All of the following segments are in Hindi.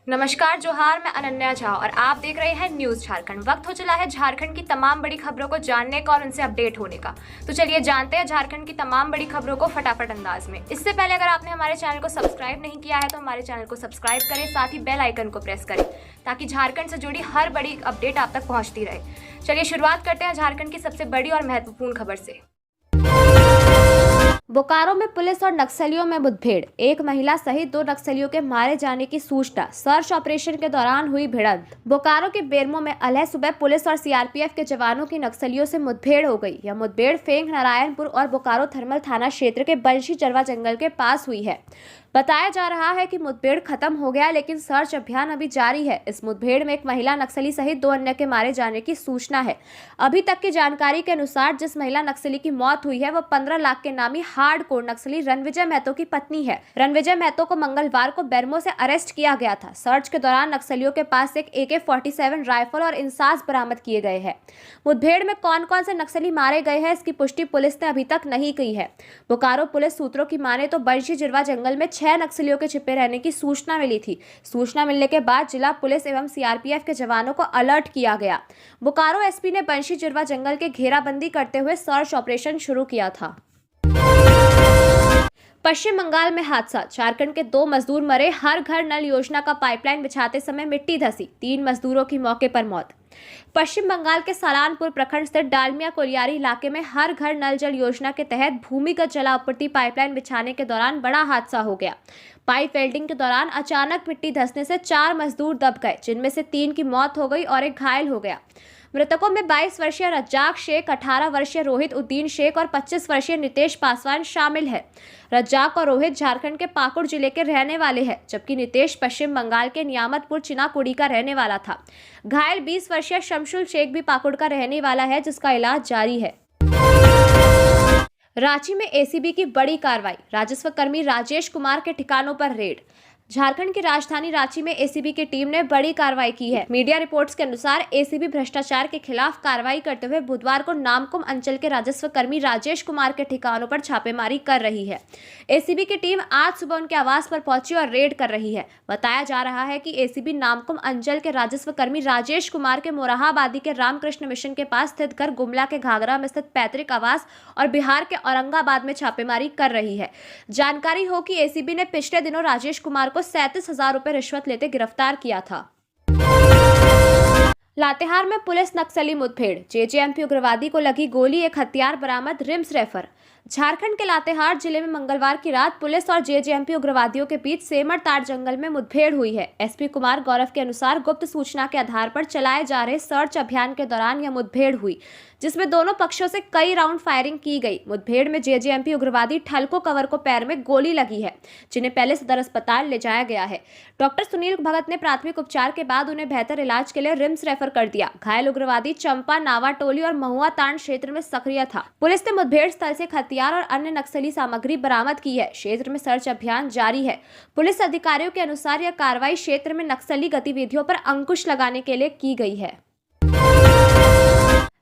नमस्कार जोहार, मैं अनन्या झा और आप देख रहे हैं न्यूज झारखंड। वक्त हो चला है झारखंड की तमाम बड़ी खबरों को जानने का और उनसे अपडेट होने का। तो चलिए जानते हैं झारखंड की तमाम बड़ी खबरों को फटाफट अंदाज में। इससे पहले अगर आपने हमारे चैनल को सब्सक्राइब नहीं किया है तो हमारे चैनल को सब्सक्राइब करें, साथ ही बेल आइकन को प्रेस करें ताकि झारखंड से जुड़ी हर बड़ी अपडेट आप तक पहुंचती रहे। चलिए शुरुआत करते हैं झारखंड की सबसे बड़ी और महत्वपूर्ण खबर से। बोकारो में पुलिस और नक्सलियों में मुठभेड़, एक महिला सहित 2 नक्सलियों के मारे जाने की सूचना। सर्च ऑपरेशन के दौरान हुई भिड़ंत। बोकारो के बेरमो में अलह सुबह पुलिस और सीआरपीएफ के जवानों की नक्सलियों से मुठभेड़ हो गई। यह मुठभेड़ फेंग नारायणपुर और बोकारो थर्मल थाना क्षेत्र के बंशी जरवा जंगल के पास हुई है। बताया जा रहा है कि मुठभेड़ खत्म हो गया, लेकिन सर्च अभियान अभी जारी है। इस मुठभेड़ में एक महिला नक्सली सहित 2 अन्य के मारे जाने की सूचना है। अभी तक की जानकारी के अनुसार जिस महिला नक्सली की मौत हुई है वह 15 लाख के नामी हार्डकोर नक्सली रणविजय महतो की पत्नी है। रणविजय महतो को मंगलवार को बेरमो से अरेस्ट किया गया था। सर्च के दौरान नक्सलियों के पास एक AK-47 राइफल और इंसास बरामद किए गए हैं। मुठभेड़ में कौन कौन से नक्सली मारे गए हैं इसकी पुष्टि पुलिस ने अभी तक नहीं की है। बोकारो पुलिस सूत्रों की माने तो बंशी जिरवा जंगल में 6 नक्सलियों के छिपे रहने की सूचना मिली थी। सूचना मिलने के बाद जिला पुलिस एवं सीआरपीएफ के जवानों को अलर्ट किया गया। बोकारो एसपी ने बंशी जिरवा जंगल के घेराबंदी करते हुए सर्च ऑपरेशन शुरू किया था। पश्चिम बंगाल में हादसा, झारखंड के 2 मजदूर मरे। हर घर नल योजना का पाइपलाइन बिछाते समय मिट्टी धंसी, 3 मजदूरों की मौके पर मौत। पश्चिम बंगाल के सालानपुर प्रखंड स्थित डालमिया कोलियारी इलाके में हर घर नल जल योजना के तहत भूमिगत जलापूर्ति पाइपलाइन बिछाने के दौरान बड़ा हादसा हो गया। पाइप वेल्डिंग के दौरान अचानक मिट्टी धंसने से 4 मजदूर दब गए, जिनमें से 3 की मौत हो गई और एक घायल हो गया। मृतकों में 22 वर्षीय रज्जाक शेख, 18 वर्षीय रोहित उद्दीन शेख और 25 वर्षीय नितेश पासवान शामिल है। रज्जाक और रोहित झारखंड के पाकुड़ जिले के रहने वाले हैं, जबकि नितेश पश्चिम बंगाल के नियामतपुर चिनाकुड़ी का रहने वाला था। घायल 20 वर्षीय शमशुल शेख भी पाकुड़ का रहने वाला है, जिसका इलाज जारी है। रांची में एसीबी की बड़ी कार्रवाई, राजस्व कर्मी राजेश कुमार के ठिकानों पर रेड। झारखंड की राजधानी रांची में एसीबी की टीम ने बड़ी कार्रवाई की है। मीडिया रिपोर्ट्स के अनुसार एसीबी भ्रष्टाचार के खिलाफ कार्रवाई करते हुए बुधवार को नामकुम अंचल के राजस्व कर्मी राजेश कुमार के ठिकानों पर छापेमारी कर रही है। एसीबी की टीम आज सुबह उनके आवास पर पहुंची और रेड कर रही है। बताया जा रहा है कि एसीबी नामकुम अंचल के राजस्व कर्मी राजेश कुमार के मोरहाबादी के रामकृष्ण मिशन के पास स्थित घर, गुमला के घाघरा में स्थित पैतृक आवास और बिहार के औरंगाबाद में छापेमारी कर रही है। जानकारी हो कि एसीबी ने पिछले दिनों राजेश कुमार को 37,000 रुपए रिश्वत लेते गिरफ्तार किया था। लातेहार में पुलिस नक्सली मुठभेड़, जेजेएमपी उग्रवादी को लगी गोली, एक हथियार बरामद, रिम्स रेफर। झारखंड के लातेहार जिले में मंगलवार की रात पुलिस और जेजेएमपी उग्रवादियों के बीच सेमरताड़ जंगल में मुठभेड़ हुई है। एसपी कुमार गौरव के अनुसार गुप्त सूचना के आधार पर चलाए जा रहे सर्च अभियान के दौरान यह मुठभेड़ हुई, जिसमें दोनों पक्षों से कई राउंड फायरिंग की गई। मुठभेड़ में जेजेएमपी उग्रवादी ठलको कंवर को पैर में गोली लगी है, जिन्हें पहले सदर अस्पताल ले जाया गया है। डॉक्टर सुनील भगत ने प्राथमिक उपचार के बाद उन्हें बेहतर इलाज के लिए रिम्स रेफर कर दिया। घायल उग्रवादी चंपा, नावा टोली और महुआ तांड क्षेत्र में सक्रिय था। पुलिस ने मुठभेड़ स्थल से हथियार और अन्य नक्सली सामग्री बरामद की है। क्षेत्र में सर्च अभियान जारी है। पुलिस अधिकारियों के अनुसार यह कार्रवाई क्षेत्र में नक्सली गतिविधियों पर अंकुश लगाने के लिए की गई है।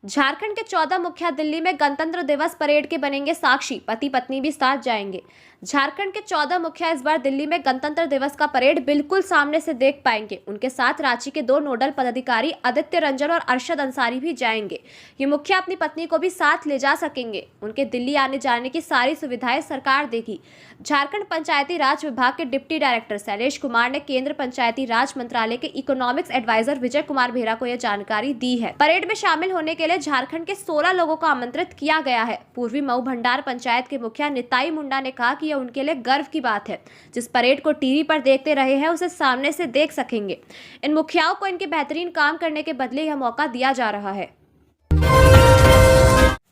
झारखंड के 14 मुखिया दिल्ली में गणतंत्र दिवस परेड के बनेंगे साक्षी, पति पत्नी भी साथ जाएंगे। झारखंड के 14 मुखिया इस बार दिल्ली में गणतंत्र दिवस का परेड बिल्कुल सामने से देख पाएंगे। उनके साथ रांची के 2 नोडल पदाधिकारी आदित्य रंजन और अरशद अंसारी भी जाएंगे। ये मुखिया अपनी पत्नी को भी साथ ले जा सकेंगे। उनके दिल्ली आने जाने की सारी सुविधाएं सरकार देगी। झारखंड पंचायती राज विभाग के डिप्टी डायरेक्टर शैलेश कुमार ने केंद्र पंचायती राज मंत्रालय के इकोनॉमिक्स एडवाइजर विजय कुमार बेहरा को यह जानकारी दी है। परेड में शामिल होने के लिए झारखंड के 16 लोगों को आमंत्रित किया गया है। पूर्वी मऊ भंडार पंचायत के मुखिया निताई मुंडा ने कहा कि यह उनके लिए गर्व की बात है। जिस परेड को टीवी पर देखते रहे हैं उसे सामने से देख सकेंगे। इन मुखियाओं को इनके बेहतरीन काम करने के बदले यह मौका दिया जा रहा है।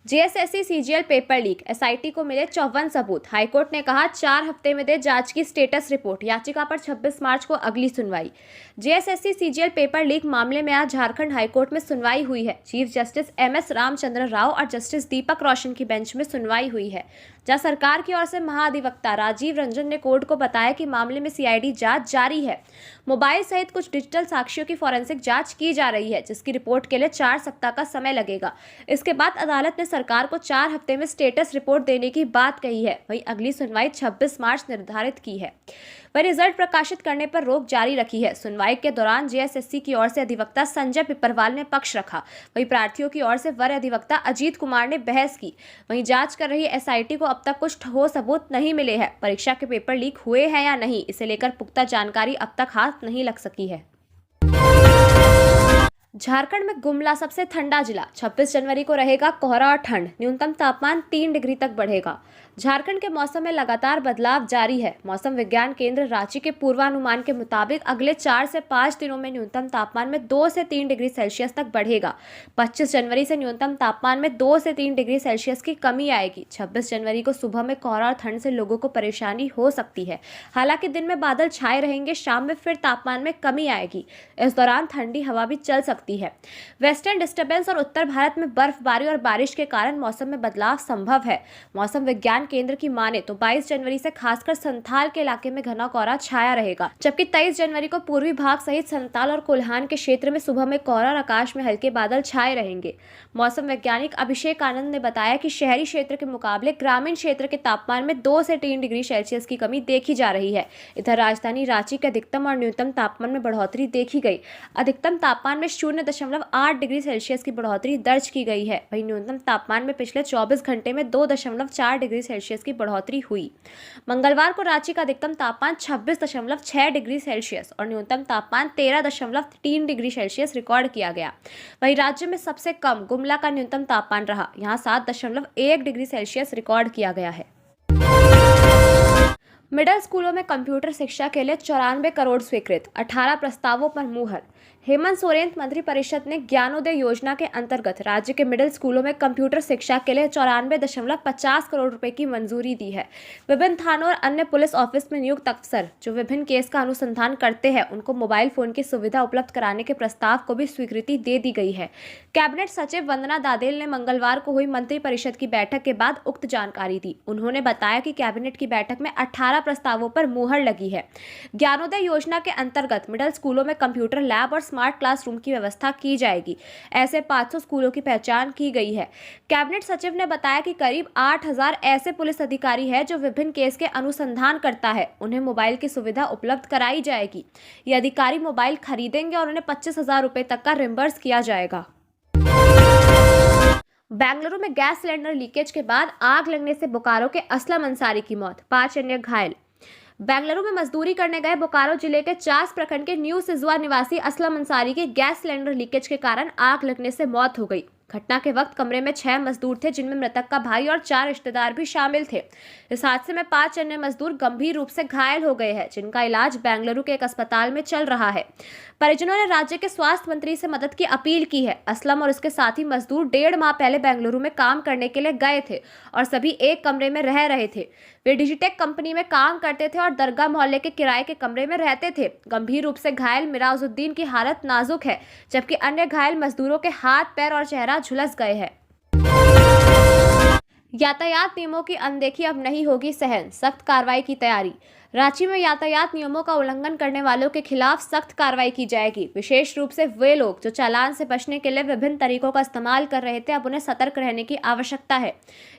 JSSC CGL paper leak, SIT को मिले 54 सबूत। हाईकोर्ट ने कहा 4 हफ्ते में दे जांच की स्टेटस रिपोर्ट। याचिका पर 26 मार्च को अगली सुनवाई। जेएसएससी सीजीएल पेपर लीक मामले में आज झारखंड हाईकोर्ट में सुनवाई हुई है। Chief justice MS Ramchandra Rao और जस्टिस दीपक रोशन की बेंच में सुनवाई हुई है, जहां सरकार की ओर से महाधिवक्ता राजीव रंजन ने कोर्ट को बताया कि मामले में सीआईडी जांच जारी है। मोबाइल सहित कुछ डिजिटल साक्ष्यों की फॉरेंसिक जांच की जा रही है, जिसकी रिपोर्ट के लिए 4 सप्ताह का समय लगेगा। इसके बाद अदालत ने सरकार को 4 हफ्ते में स्टेटस रिपोर्ट देने की बात कही है। वहीं अगली सुनवाई 26 मार्च निर्धारित की है। वह रिजल्ट प्रकाशित करने पर रोक जारी रखी है। सुनवाई के दौरान जेएसएससी की ओर से अधिवक्ता संजय पिपरवाल ने पक्ष रखा, वहीं प्रार्थियों की ओर से वरीय अधिवक्ता अजीत कुमार ने बहस की। वहीं जांच कर रही एसआईटी को अब तक कुछ ठोस सबूत नहीं मिले हैं। परीक्षा के पेपर लीक हुए हैं या नहीं, इसे लेकर पुख्ता जानकारी अब तक हाथ नहीं लग सकी है। झारखंड में गुमला सबसे ठंडा जिला। 26 जनवरी को रहेगा कोहरा और ठंड। न्यूनतम तापमान 3 डिग्री तक बढ़ेगा। झारखंड के मौसम में लगातार बदलाव जारी है। मौसम विज्ञान केंद्र रांची के पूर्वानुमान के मुताबिक अगले 4 से 5 दिनों में न्यूनतम तापमान में 2 से 3 डिग्री सेल्सियस तक बढ़ेगा। 25 जनवरी से न्यूनतम तापमान में 2 से 3 डिग्री सेल्सियस की कमी आएगी। 26 जनवरी को सुबह में कोहरा और ठंड से लोगों को परेशानी हो सकती है। हालांकि दिन में बादल छाए रहेंगे, शाम में फिर तापमान में कमी आएगी। इस दौरान ठंडी हवा भी चल सकती है। वेस्टर्न डिस्टर्बेंस और उत्तर भारत में बर्फबारी और बारिश के कारण मौसम में बदलाव संभव है। मौसम विज्ञान केंद्र की माने तो 22 जनवरी से खासकर संथाल के इलाके में घना कोहरा छाया रहेगा, जबकि 23 जनवरी को पूर्वी भाग सहित संथाल और कोल्हान के क्षेत्र में सुबह में कोहरा और आकाश में हल्के बादल छाए रहेंगे। मौसम वैज्ञानिक अभिषेक आनंद ने बताया कि शहरी क्षेत्र के मुकाबले ग्रामीण क्षेत्र के तापमान में 2 से 3 डिग्री सेल्सियस की कमी देखी जा रही है। इधर राजधानी रांची के अधिकतम और न्यूनतम तापमान में बढ़ोतरी देखी गई। अधिकतम तापमान में 0.8 डिग्री सेल्सियस की बढ़ोतरी दर्ज की गई है। वहीं न्यूनतम तापमान में पिछले 24 घंटे में 2.4 डिग्री सेल्सियस की बढ़ोतरी हुई। मंगलवार को रांची का अधिकतम तापमान 26.6 डिग्री सेल्सियस और न्यूनतम तापमान 13.3 डिग्री सेल्सियस रिकॉर्ड किया गया। वहीं राज्य में सबसे कम गुमला का न्यूनतम तापमान रहा, यहाँ 7.1 डिग्री सेल्सियस रिकॉर्ड किया गया है। मिडिल स्कूलों में कंप्यूटर शिक्षा के लिए 94 करोड़ स्वीकृत। 18 प्रस्तावों पर मुहर। हेमंत सोरेन मंत्रिपरिषद ने ज्ञानोदय योजना के अंतर्गत राज्य के मिडिल स्कूलों में कंप्यूटर शिक्षा के लिए 94.50 करोड़ रुपए की मंजूरी दी है। विभिन्न थानों और अन्य पुलिस ऑफिस में नियुक्त अफसर जो विभिन्न केस का अनुसंधान करते हैं, उनको मोबाइल फोन की सुविधा उपलब्ध कराने के प्रस्ताव को भी स्वीकृति दे दी गई है। कैबिनेट सचिव वंदना दादेल ने मंगलवार को हुई मंत्रिपरिषद की बैठक के बाद उक्त जानकारी दी। उन्होंने बताया कि कैबिनेट की बैठक में 18 प्रस्तावों पर मुहर लगी है। ज्ञानोदय योजना के अंतर्गत मिडिल स्कूलों में कंप्यूटर लैब और स्मार्ट क्लासरूम की व्यवस्था की जाएगी। ऐसे 500 स्कूलों की पहचान की गई है। कैबिनेट सचिव ने बताया कि करीब 8000 ऐसे पुलिस अधिकारी हैं जो विभिन्न केस के अनुसंधान करता है, उन्हें मोबाइल की सुविधा उपलब्ध कराई जाएगी। ये अधिकारी मोबाइल खरीदेंगे और उन्हें 25,000 रुपए तक का रिम्बर्स किया जाएगा। बेंगलुरु में गैस सिलेंडर लीकेज के बाद आग लगने से बोकारो के असलम अंसारी की मौत, 5 अन्य घायल। बेंगलुरु में मजदूरी करने गए बोकारो जिले के चास प्रखंड के न्यू सिजुआ निवासी असलम अंसारी की गैस सिलेंडर लीकेज के कारण आग लगने से मौत हो गई। घटना के वक्त कमरे में 6 मजदूर थे, जिनमें मृतक का भाई और 4 रिश्तेदार भी शामिल थे। इस हादसे में 5 अन्य मजदूर गंभीर रूप से घायल हो गए हैं, जिनका इलाज बेंगलुरु के एक अस्पताल में चल रहा है। परिजनों ने राज्य के स्वास्थ्य मंत्री से मदद की अपील की है। असलम और उसके साथी मजदूर 1.5 माह पहले बेंगलुरु में काम करने के लिए गए थे और सभी एक कमरे में रह रहे थे। वे डिजिटेक कंपनी में काम करते थे और दरगाह मोहल्ले के किराए के कमरे में रहते थे। गंभीर रूप से घायल मिराजुद्दीन की हालत नाजुक है, जबकि अन्य घायल मजदूरों के हाथ, पैर और चेहरा झुलस गए हैं। यातायात नियमों की अनदेखी अब नहीं होगी सहन, सख्त कार्रवाई की तैयारी। रांची में यातायात नियमों का उल्लंघन करने वालों के खिलाफ सख्त कार्रवाई की जाएगी। विशेष रूप से वे लोग जो चालान से बचने के लिए विभिन्न तरीकों का इस्तेमाल कर रहे थे, अब उन्हें सतर्क रहने की आवश्यकता है।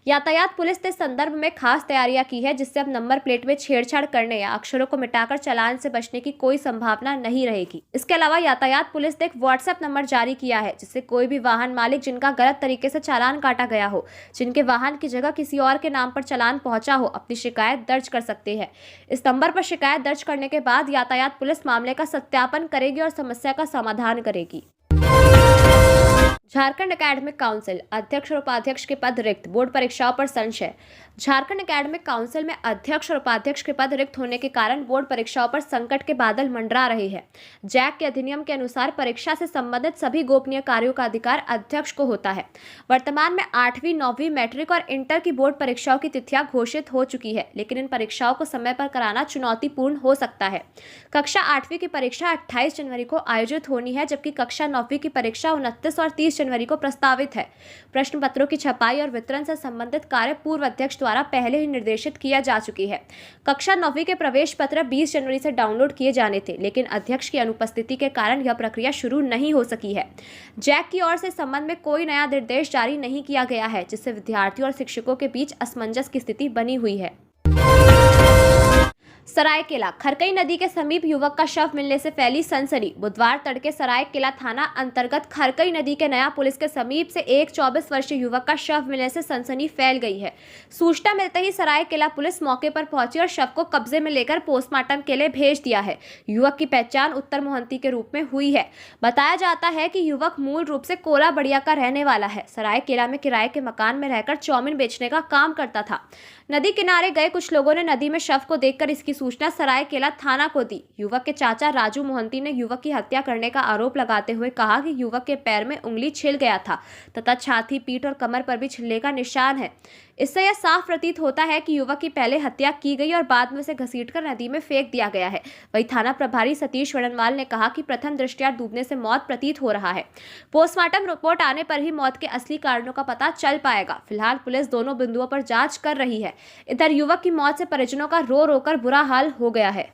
यातायात पुलिस ने इस संदर्भ में खास तैयारियां की है, जिससे अब नंबर प्लेट में छेड़छाड़ करने या अक्षरों को मिटाकर चालान से बचने की कोई संभावना नहीं रहेगी। इसके अलावा यातायात पुलिस ने एक व्हाट्सएप नंबर जारी किया है, जिससे कोई भी वाहन मालिक जिनका गलत तरीके से चालान काटा गया हो, जिनके वाहन की जगह किसी और के नाम पर चालान पहुंचा हो, अपनी शिकायत दर्ज कर सकते हैं। इस नंबर पर शिकायत दर्ज करने के बाद यातायात पुलिस मामले का सत्यापन करेगी और समस्या का समाधान करेगी। झारखंड एकेडमिक काउंसिल अध्यक्ष और उपाध्यक्ष के पद रिक्त, बोर्ड परीक्षाओं पर संशय। झारखंड एकेडमिक काउंसिल में अध्यक्ष और उपाध्यक्ष के पद रिक्त होने के कारण बोर्ड परीक्षाओं पर संकट के बादल मंडरा रहे हैं। जैक के अधिनियम के अनुसार परीक्षा से संबंधित सभी गोपनीय कार्यों का अधिकार अध्यक्ष को होता है। वर्तमान में 8वीं, 9वीं, मैट्रिक और इंटर की बोर्ड परीक्षाओं की तिथियां घोषित हो चुकी है, लेकिन इन परीक्षाओं को समय पर कराना चुनौतीपूर्ण हो सकता है। कक्षा 8वीं की परीक्षा 28 जनवरी को आयोजित होनी है, जबकि कक्षा 9वीं की परीक्षा 29 और 30 जनवरी को प्रस्तावित है। प्रश्न पत्रों की छपाई और वितरण से संबंधित कार्य पूर्व अध्यक्ष द्वारा पहले ही निर्देशित किया जा चुकी है। कक्षा 9वीं के प्रवेश पत्र 20 जनवरी से डाउनलोड किए जाने थे, लेकिन अध्यक्ष की अनुपस्थिति के कारण यह प्रक्रिया शुरू नहीं हो सकी है। जैक की ओर से संबंध में कोई नया निर्देश जारी नहीं किया गया है, जिससे विद्यार्थियों और शिक्षकों के बीच असमंजस की स्थिति बनी हुई है। सरायकेला खरकई नदी के समीप युवक का शव मिलने से फैली सनसनी। बुधवार तड़के सरायकेला थाना अंतर्गत खरकई नदी के नया पुलिस के समीप से एक 24 वर्षीय युवक का शव मिलने से सनसनी फैल गई है। सूचना मिलते ही सरायकेला पुलिस मौके पर पहुंची और शव को कब्जे में लेकर पोस्टमार्टम के लिए भेज दिया है। युवक की पहचान उत्तर मोहंती के रूप में हुई है। बताया जाता है कि युवक मूल रूप से कोला बढ़िया का रहने वाला है। सरायकेला में किराए के मकान में रहकर चाउमीन बेचने का काम करता था। नदी किनारे गए कुछ लोगों ने नदी में शव को देखकर इसकी सूचना सरायकेला थाना को दी। युवक के चाचा राजू मोहंती ने युवक की हत्या करने का आरोप लगाते हुए कहा कि युवक के पैर में उंगली छिल गया था तथा छाती, पीठ और कमर पर भी छिलने का निशान है। इससे यह साफ प्रतीत होता है कि युवक की पहले हत्या की गई और बाद में उसे घसीटकर नदी में फेंक दिया गया है। वहीं थाना प्रभारी सतीश वड़नवाल ने कहा कि प्रथम दृष्टया डूबने से मौत प्रतीत हो रहा है। पोस्टमार्टम रिपोर्ट आने पर ही मौत के असली कारणों का पता चल पाएगा। फिलहाल पुलिस दोनों बिंदुओं पर जांच कर रही है। इधर युवक की मौत से परिजनों का रो रो कर बुरा हाल हो गया है।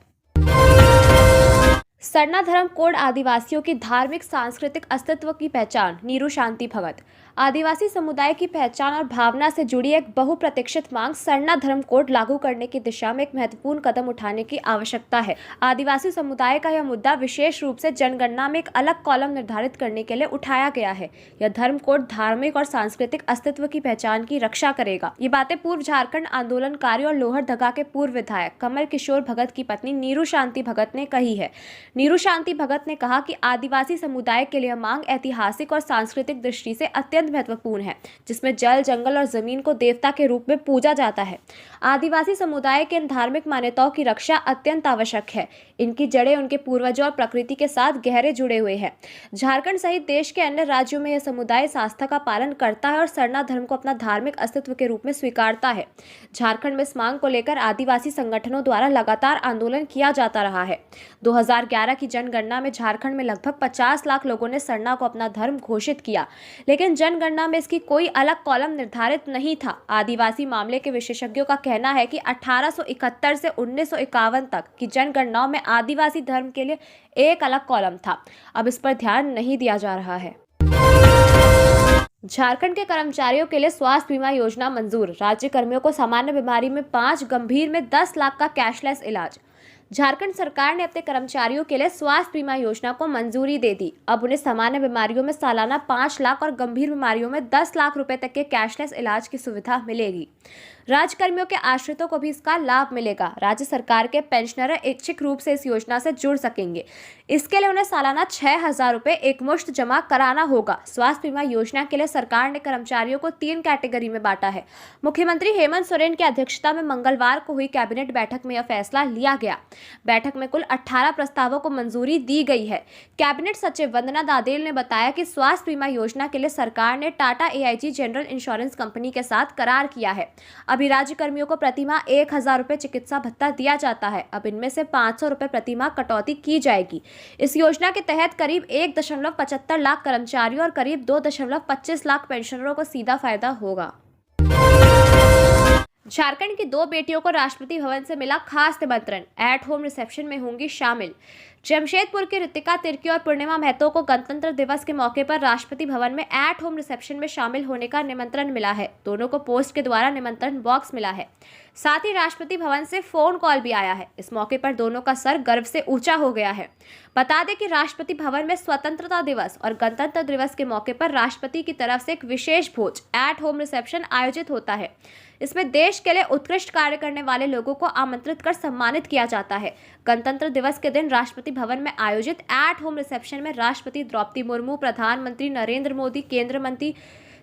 सरना धर्म कोड आदिवासियों की धार्मिक सांस्कृतिक अस्तित्व की पहचान, नीरू शांति भगत। आदिवासी समुदाय की पहचान और भावना से जुड़ी एक बहुप्रतीक्षित मांग सरना धर्म कोड लागू करने की दिशा में एक महत्वपूर्ण कदम उठाने की आवश्यकता है। आदिवासी समुदाय का यह मुद्दा विशेष रूप से जनगणना में एक अलग कॉलम निर्धारित करने के लिए उठाया गया है। यह धर्म कोड धार्मिक और सांस्कृतिक अस्तित्व की पहचान की रक्षा करेगा। ये बातें पूर्व झारखंड आंदोलनकारी और लोहरदगा के पूर्व विधायक कमल किशोर भगत की पत्नी नीरू शांति भगत ने कही है। नीरू शांति भगत ने कहा कि आदिवासी समुदाय के लिए मांग ऐतिहासिक और सांस्कृतिक दृष्टि से अत्यंत महत्वपूर्ण है, जिसमें जल, जंगल और जमीन को देवता के रूप में पूजा जाता है। आदिवासी समुदाय के इन धार्मिक मान्यताओं की रक्षा अत्यंत आवश्यक है। इनकी जड़ें उनके पूर्वजों और प्रकृति के साथ गहरे जुड़े हुए हैं। झारखंड सहित देश के अन्य राज्यों में यह समुदाय इस आस्था का पालन करता है और सरना धर्म को अपना धार्मिक अस्तित्व के रूप में स्वीकारता है। झारखंड में इस मांग को लेकर आदिवासी संगठनों द्वारा लगातार आंदोलन किया जाता रहा है। 2011 की जनगणना में झारखंड में लगभग 50 लाख लोगों ने सरना को अपना धर्म घोषित किया, लेकिन जनगणना में इसकी कोई अलग कॉलम निर्धारित नहीं था। आदिवासी मामले के विशेषज्ञों का कहना है कि 1871 से 1951 तक की जनगणनाओं में आदिवासी धर्म के लिए एक अलग कॉलम था। अब इस पर ध्यान नहीं दिया जा रहा है। झारखंड के कर्मचारियों के लिए स्वास्थ्य बीमा योजना मंजूर। राज्य कर्मियों को सामान्य बीमारी में 5, गंभीर में 10 लाख का कैशलेस इलाज। झारखंड सरकार ने अपने कर्मचारियों के लिए स्वास्थ्य बीमा योजना को मंजूरी दे दी। अब उन्हें सामान्य बीमारियों में सालाना 5 लाख और गंभीर बीमारियों में 10 लाख रुपए तक के कैशलेस इलाज की सुविधा मिलेगी। राज्य कर्मियों के आश्रितों को भी इसका लाभ मिलेगा। राज्य सरकार के पेंशनर ऐच्छिक रूप से इस योजना से जुड़ सकेंगे। इसके लिए उन्हें सालाना 6,000 रुपए एकमुश्त जमा कराना होगा। स्वास्थ्य बीमा योजना के लिए सरकार ने कर्मचारियों को 3 कैटेगरी में बांटा है। मुख्यमंत्री हेमंत सोरेन की अध्यक्षता में मंगलवार को हुई कैबिनेट बैठक में यह फैसला लिया गया। बैठक में कुल 18 प्रस्तावों को मंजूरी दी गई है। कैबिनेट सचिव वंदना दादेल ने बताया कि स्वास्थ्य बीमा योजना के लिए सरकार ने Tata AIG general insurance company के साथ करार किया है। अभी राज्य कर्मियों को प्रतिमाह 1,000 रुपए चिकित्सा भत्ता दिया जाता है। अब इनमें से 500 रुपए प्रतिमाह कटौती की जाएगी। इस योजना के तहत करीब 1.75 लाख कर्मचारियों और करीब 2.25 लाख पेंशनरों को सीधा फायदा होगा। झारखंड की 2 बेटियों को राष्ट्रपति भवन से मिला खास निमंत्रण। एट होम रिसेप्शन में होंगी शामिल। जमशेदपुर की ऋतिका तिर्की और पूर्णिमा महतो को गणतंत्र दिवस के मौके पर राष्ट्रपति भवन में एट होम रिसेप्शन में शामिल होने का निमंत्रण मिला है। दोनों को पोस्ट के द्वारा निमंत्रण बॉक्स मिला है। साथ ही राष्ट्रपति भवन से फोन कॉल भी आया है। इस मौके पर दोनों का सर गर्व से ऊंचा हो गया है। बता दें कि राष्ट्रपति भवन में स्वतंत्रता दिवस और गणतंत्र दिवस के मौके पर राष्ट्रपति की तरफ से एक विशेष भोज एट होम रिसेप्शन आयोजित होता है। इसमें देश के लिए उत्कृष्ट कार्य करने वाले लोगों को आमंत्रित कर सम्मानित किया जाता है। गणतंत्र दिवस के दिन राष्ट्रपति भवन में आयोजित एट होम रिसेप्शन में राष्ट्रपति द्रौपदी मुर्मू, प्रधानमंत्री नरेंद्र मोदी, केंद्रीय मंत्री,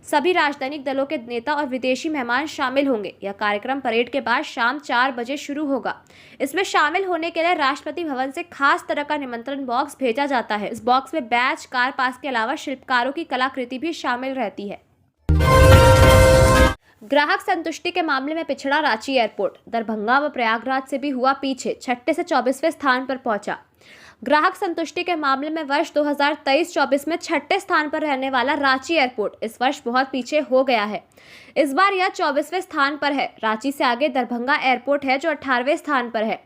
सभी राजनीतिक दलों के नेता और विदेशी मेहमान शामिल होंगे। यह कार्यक्रम परेड के बाद शाम 4 बजे शुरू होगा। इसमें शामिल होने के लिए राष्ट्रपति भवन से खास तरह का निमंत्रण बॉक्स भेजा जाता है। इस बॉक्स में बैच, कार पास के अलावा शिल्पकारों की कलाकृति भी शामिल रहती है। ग्राहक संतुष्टि के मामले में पिछड़ा रांची एयरपोर्ट। दरभंगा व प्रयागराज से भी हुआ पीछे, 6 से 24वें स्थान पर पहुंचा। ग्राहक संतुष्टि के मामले में वर्ष 2023-24 में 6ठे स्थान पर रहने वाला रांची एयरपोर्ट इस वर्ष बहुत पीछे हो गया है। इस बार यह 24वें स्थान पर है। रांची से आगे दरभंगा एयरपोर्ट है जो 18वें स्थान पर है।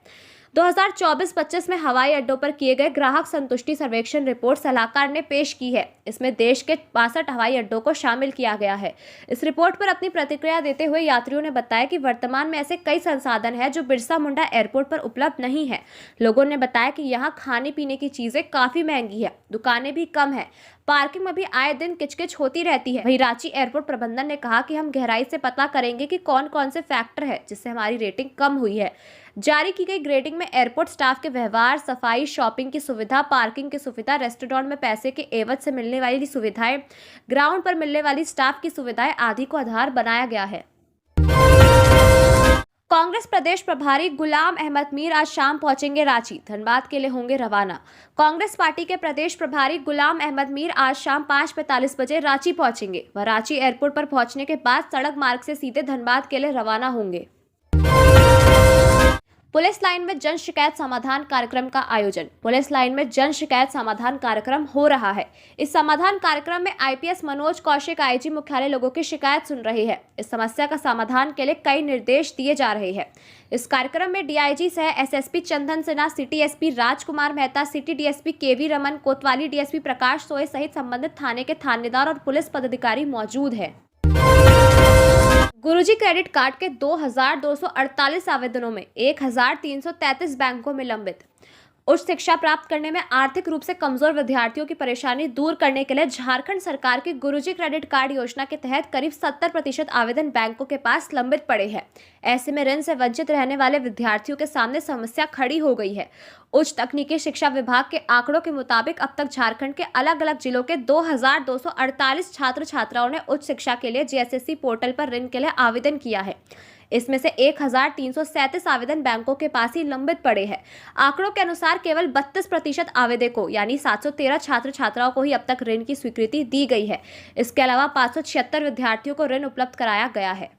2024-25 में हवाई अड्डों पर किए गए ग्राहक संतुष्टि सर्वेक्षण रिपोर्ट सलाहकार ने पेश की है। इसमें देश के 62 हवाई अड्डों को शामिल किया गया है। इस रिपोर्ट पर अपनी प्रतिक्रिया देते हुए यात्रियों ने बताया कि वर्तमान में ऐसे कई संसाधन हैं जो बिरसा मुंडा एयरपोर्ट पर उपलब्ध नहीं है। लोगों ने बताया कि यहाँ खाने पीने की चीजें काफी महंगी है, दुकानें भी कम है, पार्किंग में भी आए दिन किचकिच होती रहती है। वहीं रांची एयरपोर्ट प्रबंधन ने कहा कि हम गहराई से पता करेंगे कि कौन कौन से फैक्टर है जिससे हमारी रेटिंग कम हुई है। जारी की गई ग्रेडिंग में एयरपोर्ट स्टाफ के व्यवहार, सफाई, शॉपिंग की सुविधा, पार्किंग की सुविधा, रेस्टोरेंट में पैसे के एवज से मिलने वाली सुविधाएं, ग्राउंड पर मिलने वाली स्टाफ की सुविधाएं आदि को आधार बनाया गया है। कांग्रेस प्रदेश प्रभारी गुलाम अहमद मीर आज शाम पहुंचेंगे रांची, धनबाद के लिए होंगे रवाना। कांग्रेस पार्टी के प्रदेश प्रभारी गुलाम अहमद मीर आज शाम 5:45 बजे रांची पहुंचेंगे। वह रांची एयरपोर्ट पर पहुंचने के बाद सड़क मार्ग से सीधे धनबाद के लिए रवाना होंगे। पुलिस लाइन में जन शिकायत समाधान कार्यक्रम का आयोजन। पुलिस लाइन में जन शिकायत समाधान कार्यक्रम हो रहा है। इस समाधान कार्यक्रम में आईपीएस मनोज कौशिक आईजी मुख्यालय लोगों की शिकायत सुन रहे हैं। इस समस्या का समाधान के लिए कई निर्देश दिए जा रहे हैं। इस कार्यक्रम में डीआईजी सह एसएसपी चंदन सिन्हा, सिटी एसपी राजकुमार मेहता, सिटी डीएसपी केवी रमन, कोतवाली डीएसपी प्रकाश सोए सहित संबंधित थाने के थानेदार और पुलिस पदाधिकारी मौजूद है। गुरुजी क्रेडिट कार्ड के 2248 आवेदनों में 1333 बैंकों में लंबित। उच्च शिक्षा प्राप्त करने में आर्थिक रूप से कमजोर विद्यार्थियों की परेशानी दूर करने के लिए झारखंड सरकार की गुरुजी क्रेडिट कार्ड योजना के तहत करीब 70% आवेदन बैंकों के पास लंबित पड़े हैं। ऐसे में ऋण से वंचित रहने वाले विद्यार्थियों के सामने समस्या खड़ी हो गई है। उच्च तकनीकी शिक्षा विभाग के आंकड़ों के मुताबिक अब तक झारखंड के अलग अलग जिलों के 2248 छात्र छात्राओं ने उच्च शिक्षा के लिए जीएसएससी पोर्टल पर ऋण के लिए आवेदन किया है। इसमें से 1337 आवेदन बैंकों के पास ही लंबित पड़े हैं। आंकड़ों के अनुसार केवल 32% आवेदकों यानी 713 छात्र छात्राओं को ही अब तक ऋण की स्वीकृति दी गई है। इसके अलावा 576 विद्यार्थियों को ऋण उपलब्ध कराया गया है।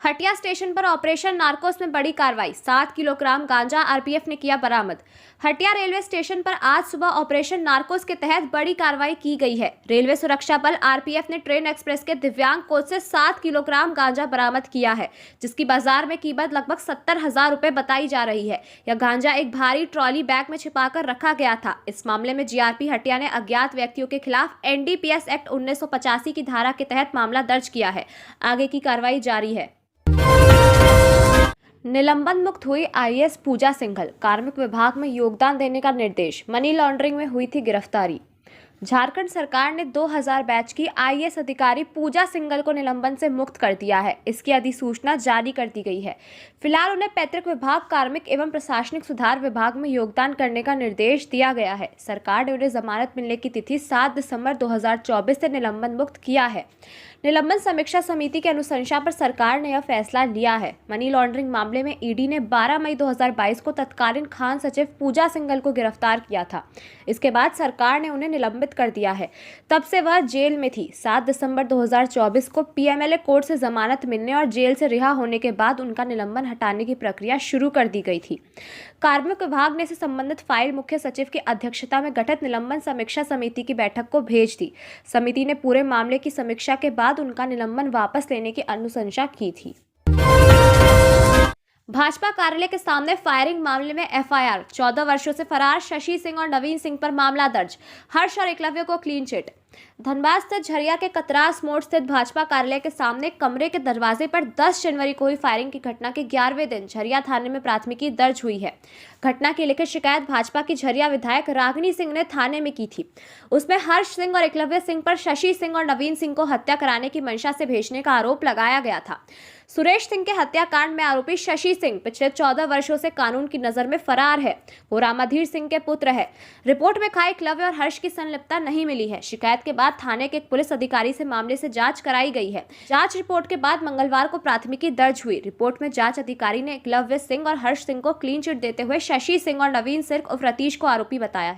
हटिया स्टेशन पर ऑपरेशन नार्कोस में बड़ी कार्रवाई, 7 किलोग्राम गांजा आरपीएफ ने किया बरामद। हटिया रेलवे स्टेशन पर आज सुबह ऑपरेशन नार्कोस के तहत बड़ी कार्रवाई की गई है। रेलवे सुरक्षा बल आरपीएफ ने ट्रेन एक्सप्रेस के दिव्यांग कोच से 7 किलोग्राम गांजा बरामद किया है, जिसकी बाजार में कीमत लगभग 70,000 रुपए बताई जा रही है। यह गांजा एक भारी ट्रॉली बैग में छिपाकर रखा गया था। इस मामले में जीआरपी हटिया ने अज्ञात व्यक्तियों के खिलाफ एनडीपीएस एक्ट 1985 की धारा के तहत मामला दर्ज किया है। आगे की कार्रवाई जारी है। निलंबन मुक्त हुई आईएएस पूजा सिंघल, कार्मिक विभाग में योगदान देने का निर्देश। मनी लॉन्ड्रिंग में हुई थी गिरफ्तारी। झारखंड सरकार ने 2000 बैच की आईएएस अधिकारी पूजा सिंघल को निलंबन से मुक्त कर दिया है। इसकी अधिसूचना जारी कर दी गई है। फिलहाल उन्हें पैतृक विभाग, कार्मिक एवं प्रशासनिक सुधार विभाग में योगदान करने का निर्देश दिया गया है। सरकार ने उन्हें जमानत मिलने की तिथि 7 दिसंबर 2024 से निलंबन मुक्त किया है। निलंबन समीक्षा समिति की अनुशंसा पर सरकार ने यह फैसला लिया है। मनी लॉन्ड्रिंग मामले में ईडी ने 12 मई 2022 को तत्कालीन खान सचिव पूजा सिंघल को गिरफ्तार किया था। इसके बाद सरकार ने उन्हें निलंबित कर दिया है। तब से वह जेल में थी। 7 दिसंबर 2024 को पीएमएलए कोर्ट से जमानत मिलने और जेल से रिहा होने के बाद उनका निलंबन हटाने की प्रक्रिया शुरू कर दी गई थी। कार्मिक विभाग ने इसे संबंधित फाइल मुख्य सचिव की अध्यक्षता में गठित निलंबन समीक्षा समिति की बैठक को भेज दी। समिति ने पूरे मामले की समीक्षा के बाद उनका निलंबन वापस लेने की अनुशंसा की थी। भाजपा कार्यालय के सामने फायरिंग मामले में एफआईआर, 14 वर्षों से फरार शशि सिंह और नवीन सिंह पर मामला दर्ज। हर्ष और एकलव्य को क्लीन चिट। धनबाद स्थित झरिया के कतरास मोड़ स्थित भाजपा कार्यालय के सामने कमरे के दरवाजे पर 10 जनवरी को हुई फायरिंग की घटना के 11वें दिन झरिया थाने में प्राथमिकी दर्ज हुई है। घटना की लिखित शिकायत भाजपा की झरिया विधायक रागिनी सिंह ने थाने में की थी। उसमें हर्ष सिंह और एकलव्य सिंह पर शशि सिंह और नवीन सिंह को हत्या कराने की मंशा से भेजने का आरोप लगाया गया था। सुरेश सिंह के हत्याकांड में आरोपी शशि सिंह पिछले 14 वर्षों से कानून की नजर में फरार है। वो रामाधीर सिंह के पुत्र है। रिपोर्ट में कहा एकलव्य और हर्ष की संलिप्तता नहीं मिली है। शिकायत के बाद थाने के एक पुलिस अधिकारी से मामले से जांच कराई गई है। जांच रिपोर्ट के बाद मंगलवार को प्राथमिकी दर्ज हुई। रिपोर्ट में जांच अधिकारी ने एकलव्य सिंह और हर्ष सिंह को क्लीन चिट देते हुए शशि सिंह और नवीन सिंह उर्फ रतीश को आरोपी बताया।